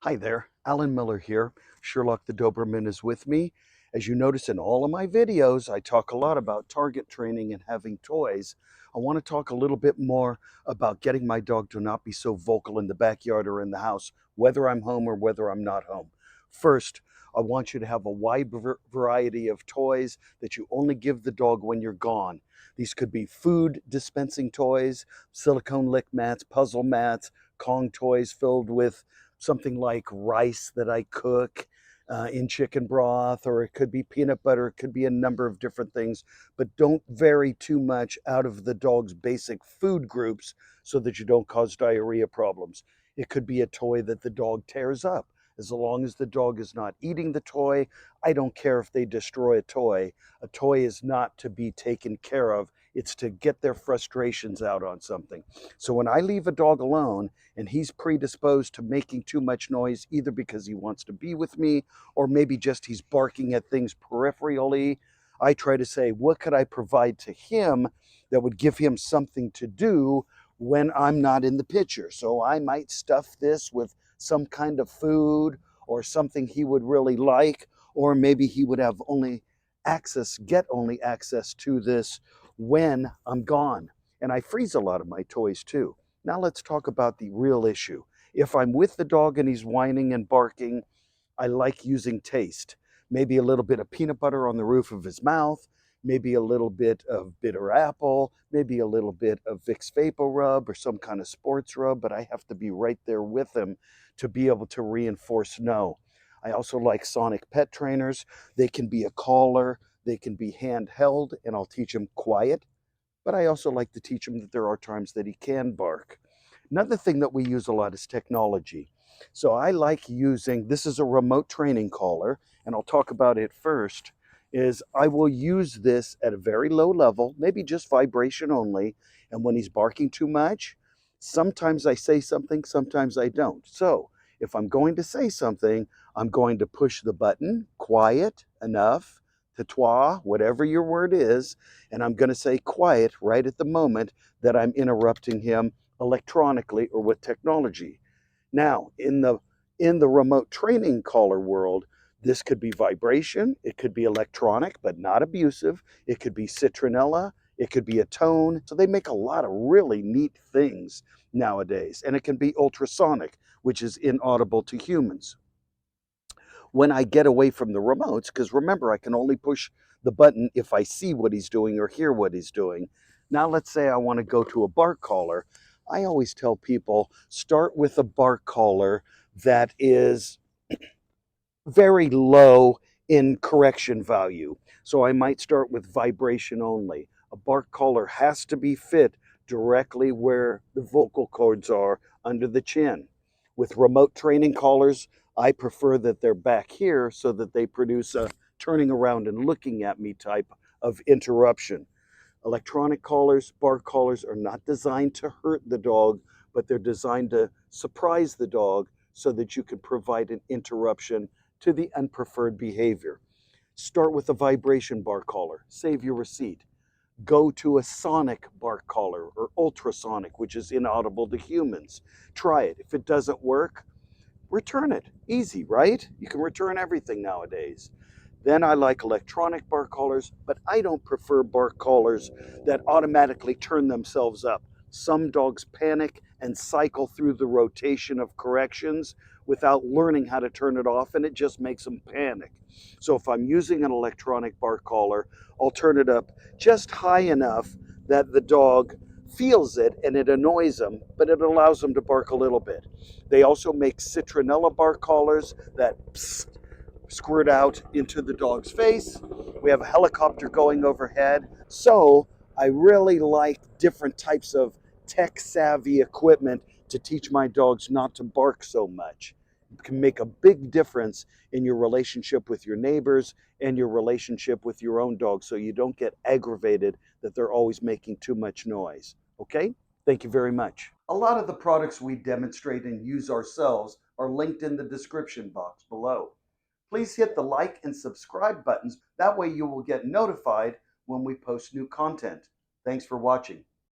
Hi there, Alan Miller here. Sherlock the Doberman is with me. As you notice in all of my videos, I talk a lot about target training and having toys. I want to talk a little bit more about getting my dog to not be so vocal in the backyard or in the house, whether I'm home or whether I'm not home. First, I want you to have a wide variety of toys that you only give the dog when you're gone. These could be food dispensing toys, silicone lick mats, puzzle mats, Kong toys filled with something like rice that I cook in chicken broth, or it could be peanut butter. It could be a number of different things, but don't vary too much out of the dog's basic food groups so that you don't cause diarrhea problems. It could be a toy that the dog tears up. As long as the dog is not eating the toy, I don't care if they destroy a toy. A toy is not to be taken care of. It's to get their frustrations out on something. So when I leave a dog alone and he's predisposed to making too much noise, either because he wants to be with me or maybe just he's barking at things peripherally, I try to say, what could I provide to him that would give him something to do when I'm not in the picture? So I might stuff this with some kind of food or something he would really like, or maybe he would have get only access to this when I'm gone. And I freeze a lot of my toys too. Now let's talk about the real issue. If I'm with the dog and he's whining and barking, I like using taste. Maybe a little bit of peanut butter on the roof of his mouth, maybe a little bit of bitter apple, maybe a little bit of Vicks Vapor Rub or some kind of sports rub, but I have to be right there with him to be able to reinforce no. I also like sonic pet trainers. They can be a collar, they can be handheld, and I'll teach him quiet, but I also like to teach him that there are times that he can bark. Another thing that we use a lot is technology. So I like using, this is a remote training collar, and I'll talk about it first, is I will use this at a very low level, maybe just vibration only, and when he's barking too much, sometimes I say something, sometimes I don't. So if I'm going to say something, I'm going to push the button, quiet enough, to whatever your word is, and I'm going to say quiet right at the moment that I'm interrupting him electronically or with technology. Now, in the remote training collar world, this could be vibration, it could be electronic but not abusive, it could be citronella, it could be a tone. So they make a lot of really neat things nowadays. And it can be ultrasonic, which is inaudible to humans. When I get away from the remotes, because remember, I can only push the button if I see what he's doing or hear what he's doing. Now, let's say I want to go to a bark collar. I always tell people, start with a bark collar that is very low in correction value. So I might start with vibration only. A bark collar has to be fit directly where the vocal cords are under the chin. With remote training collars, I prefer that they're back here so that they produce a turning around and looking at me type of interruption. Electronic collars, bark collars are not designed to hurt the dog, but they're designed to surprise the dog so that you can provide an interruption to the unpreferred behavior. Start with a vibration bark collar, save your receipt. Go to a sonic bark collar or ultrasonic, which is inaudible to humans. Try it. If it doesn't work, return it. Easy, right? You can return everything nowadays. Then I like electronic bark collars, but I don't prefer bark collars that automatically turn themselves up. Some dogs panic and cycle through the rotation of corrections without learning how to turn it off, and it just makes them panic. So if I'm using an electronic bark collar, I'll turn it up just high enough that the dog feels it and it annoys them, but it allows them to bark a little bit. They also make citronella bark collars that squirt out into the dog's face. We have a helicopter going overhead. So I really like different types of tech savvy equipment to teach my dogs not to bark so much. It can make a big difference in your relationship with your neighbors and your relationship with your own dog, so you don't get aggravated that they're always making too much noise. Okay? Thank you very much. A lot of the products we demonstrate and use ourselves are linked in the description box below. Please hit the like and subscribe buttons. That way you will get notified when we post new content. Thanks for watching.